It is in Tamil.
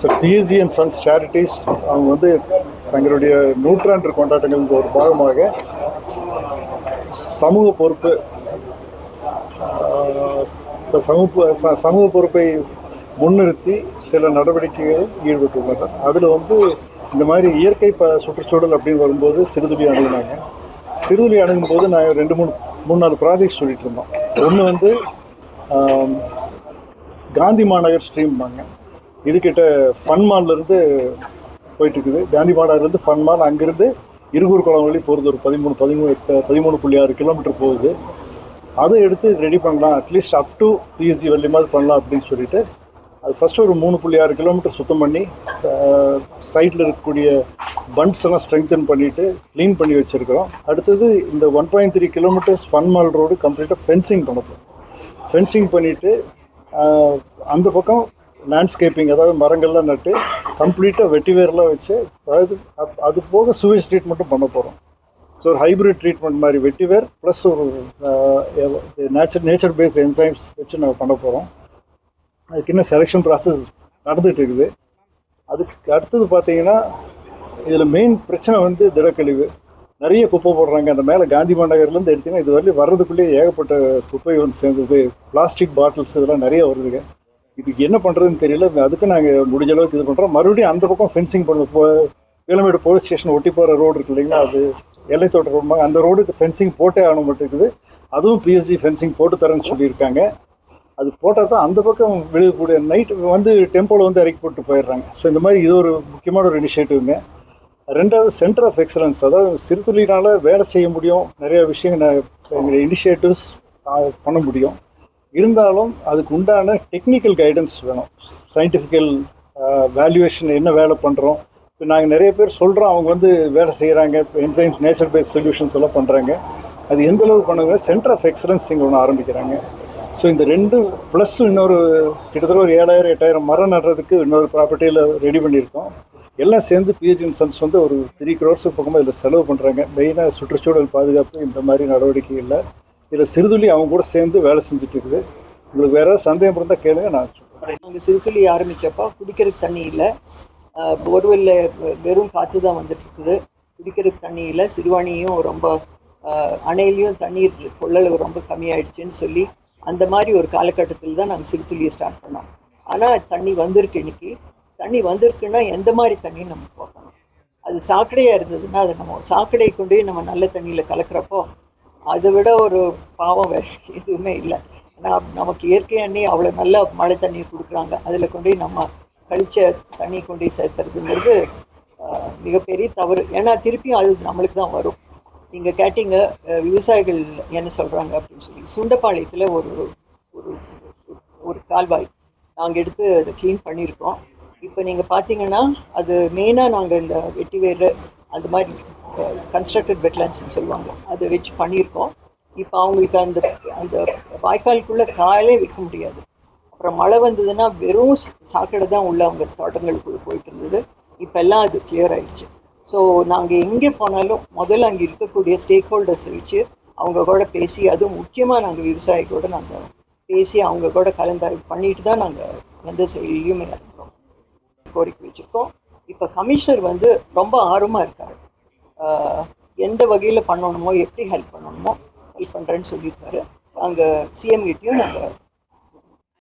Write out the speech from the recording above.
So PSG and sons charities அவங்க வந்து தங்களுடைய நூற்றாண்டு கொண்டாட்டங்களின் ஒரு பாகமாக சமூக பொறுப்பு சமூக பொறுப்பை முன்னிறுத்தி சில நடவடிக்கைகள் ஈடுபட்டுள்ளனர். அதில் வந்து இந்த மாதிரி இயற்கை சுற்றுச்சூழல் அப்படின்னு வரும்போது சிறுதுளி அணுகுனாங்க. சிறுதுளி அணுகும் போது நான் மூணு நாலு ப்ராஜெக்ட் சொல்லிட்டு இருந்தோம். ஒன்று வந்து காந்தி மாநகர் ஸ்ட்ரீம்பாங்க. இதுக்கிட்ட ஃபன்மால்லேருந்து போயிட்டுருக்குது. காந்தி மாநகர்லேருந்து ஃபன்மால், அங்கேருந்து இருகூர் குளம் வழி போகிறது ஒரு 13.6 கிலோமீட்டர் போகுது. அதை எடுத்து ரெடி பண்ணலாம், அட்லீஸ்ட் அப் டு பிஎஸ்ஜி வள்ளிமாதிரி பண்ணலாம் அப்படின்னு சொல்லிட்டு அது ஃபஸ்ட்டு ஒரு 3.6 கிலோமீட்டர் சுத்தம் பண்ணி சைட்டில் இருக்கக்கூடிய பண்ட்ஸ் எல்லாம் ஸ்ட்ரெங்தன் பண்ணிவிட்டு க்ளீன் பண்ணி வச்சுருக்கிறோம். அடுத்தது இந்த 1.3 கிலோமீட்டர்ஸ் ஃபன்மால் ரோடு கம்ப்ளீட்டாக ஃபென்சிங் பண்ணப்போம். ஃபென்சிங் பண்ணிவிட்டு அந்த பக்கம் லேண்ட்ஸ்கேப்பிங், அதாவது மரங்கள்லாம் நட்டு கம்ப்ளீட்டாக வெட்டிவேர்லாம் வச்சு, அதாவது அது போக சுவேஜ் ட்ரீட்மெண்ட்டும் பண்ண போகிறோம். ஸோ ஒரு ஹைப்ரிட் ட்ரீட்மெண்ட் மாதிரி வெட்டிவேர் ப்ளஸ் ஒரு நேச்சர் பேஸ்ட் என்சைம்ஸ் வச்சு நாங்கள் பண்ண போகிறோம். அதுக்கு இன்னும் செலெக்ஷன் ப்ராசஸ் நடந்துகிட்டு இருக்குது. அதுக்கு அடுத்தது பார்த்தீங்கன்னா இதில் மெயின் பிரச்சனை வந்து திடக்கழிவு. நிறைய குப்பை போடுறாங்க. அந்த மேலே காந்தி மாநகர்லேருந்து எடுத்திங்கன்னா இது வரலையும் வர்றதுக்குள்ளேயே ஏகப்பட்ட குப்பை வந்து சேர்ந்தது. பிளாஸ்டிக் பாட்டில்ஸ் இதெல்லாம் நிறைய வருதுங்க. இதுக்கு என்ன பண்ணுறதுன்னு தெரியல. அதுக்கு நாங்கள் முடிஞ்ச அளவுக்கு இது பண்ணுறோம். மறுபடியும் அந்த பக்கம் ஃபென்சிங் பண்ணுவோம். வேலமேடு போலீஸ் ஸ்டேஷன் ஒட்டி போகிற ரோடு இருக்கு இல்லைங்களா, அது எல்லைத்தோட்ட ரோடு, அந்த ரோடுக்கு ஃபென்சிங் போட்டே ஆகணும் இருக்குது. அதுவும் பிஎஸ்ஜி ஃபென்சிங் போட்டு தரேன்னு சொல்லியிருக்காங்க. அது போட்டால் தான் அந்த பக்கம் விழுகக்கூடிய நைட் வந்து டெம்போவில் வந்து இறக்கி போட்டு போயிடுறாங்க. ஸோ இந்த மாதிரி இது ஒரு முக்கியமான ஒரு இனிஷியேட்டிவ்ங்க. ரெண்டாவது சென்டர் ஆஃப் எக்ஸலன்ஸ், அதாவது சிறுதுளினால் வேலை செய்ய முடியும், நிறைய விஷயங்கள் எங்களுடைய இனிஷியேட்டிவ்ஸ் பண்ண முடியும். இருந்தாலும் அதுக்கு உண்டான டெக்னிக்கல் கைடன்ஸ் வேணும். சயின்டிஃபிக்கல் வேல்யூவேஷன் என்ன வேலை பண்ணுறோம். இப்போ நாங்கள் நிறைய பேர் சொல்கிறோம், அவங்க வந்து வேலை செய்கிறாங்க, என்சைம்ஸ் நேச்சர் பேஸ்ட் சொல்யூஷன்ஸ் எல்லாம் பண்ணுறாங்க. அது எந்த அளவுக்கு பண்ணுங்க, சென்டர் ஆஃப் எக்ஸலன்ஸ் இங்கே ஒன்று ஆரம்பிக்கிறாங்க. ஸோ இந்த ரெண்டு ப்ளஸ் இன்னொரு கிட்டத்தட்ட ஒரு 7,000-8,000 மரம் நடுறதுக்கு இன்னொரு ப்ராப்பர்ட்டியில் ரெடி பண்ணியிருக்கோம். எல்லாம் சேர்ந்து பிஎஸ்ஜி அண்ட் சன்ஸ் வந்து ஒரு 3 crores பக்கமாக இதில் செலவு பண்ணுறாங்க. மெயினாக சுற்றுச்சூழல் பாதுகாப்பு இந்த மாதிரி நடவடிக்கைகளில் இதில் சிறுதுளி அவங்க கூட சேர்ந்து வேலை செஞ்சுட்டு இருக்குது. உங்களுக்கு வேறு ஏதாவது சந்தேகம் இருந்தால் கேளுங்க, நான் சொல்கிறேன். நாங்கள் சிறுதுளி ஆரம்பித்தப்போ குடிக்கிறதுக்கு தண்ணி இல்லை, போர்வெல்ல வெறும் காற்று தான் வந்துட்டு இருக்குது. குடிக்கிறதுக்கு தண்ணி இல்லை, சிறுவாணியும் ரொம்ப அணையிலையும் தண்ணீர் கொள்ளளவு ரொம்ப கம்மியாயிடுச்சுன்னு சொல்லி அந்த மாதிரி ஒரு காலகட்டத்தில் தான் நாங்கள் சிறுதுளியை ஸ்டார்ட் பண்ணோம். ஆனால் தண்ணி வந்திருக்கு. இன்னைக்கு தண்ணி வந்திருக்குன்னா எந்த மாதிரி தண்ணி நம்ம போகணும். அது சாக்கடையாக இருந்ததுன்னா அதை நம்ம சாக்கடையை கொண்டு போய் நம்ம நல்ல தண்ணியில் கலக்கிறப்போ அதை விட ஒரு பாவம் வேறு எதுவுமே இல்லை. ஏன்னா நமக்கு இயற்கை அண்ணி அவ்வளோ நல்ல மழை தண்ணி கொடுக்குறாங்க, அதில் கொண்டு போய் நம்ம கழிச்ச தண்ணி கொண்டு போய் சேர்த்துறதுங்கிறது மிகப்பெரிய தவறு. ஏன்னா திருப்பியும் அது நம்மளுக்கு தான் வரும். நீங்கள் கேட்டீங்க விவசாயிகள் என்ன சொல்கிறாங்க அப்படின்னு சொல்லி. சுண்டப்பாளையத்தில் ஒரு ஒரு ஒரு கால்வாய் நாங்கள் எடுத்து அதை க்ளீன் பண்ணியிருக்கோம். இப்போ நீங்கள் பார்த்தீங்கன்னா அது மெயினாக நாங்கள் இந்த வெட்டிவேர் அந்த மாதிரி கன்ஸ்ட்ரக்டட் வெட்லேண்ட்ஸ்ன்னு சொல்லுவாங்க, அதை வச்சு பண்ணியிருக்கோம். இப்போ அவங்களுக்கு அந்த அந்த வாய்க்காலுக்குள்ளே காலே வைக்க முடியாது. அப்புறம் மழை வந்ததுன்னா வெறும் சாக்கடை தான் உள்ள அவங்க தோட்டங்களுக்குள்ளே போயிட்டு இருந்தது. இப்போல்லாம் அது கிளியர் ஆகிடுச்சு. ஸோ நாங்கள் எங்கே போனாலும் முதல்ல அங்கே இருக்கக்கூடிய ஸ்டேக் ஹோல்டர்ஸை வச்சு அவங்க கூட பேசி, அதுவும் முக்கியமாக நாங்கள் விவசாயிகளோடு நாங்கள் பேசி அவங்க கூட கலந்தாய்வு பண்ணிட்டு தான் நாங்கள் எந்த செயலியுமே இறங்குறோம், கோரிக்கை வச்சுருக்கோம். இப்போ கமிஷனர் வந்து ரொம்ப ஆர்வமாக இருக்கார். எந்த வகையில் பண்ணணுமோ, எப்படி ஹெல்ப் பண்ணணுமோ ஹெல்ப் பண்ணுறேன்னு சொல்லியிருக்காரு. நாங்கள் சிஎம் கிட்டேயும் நாங்கள்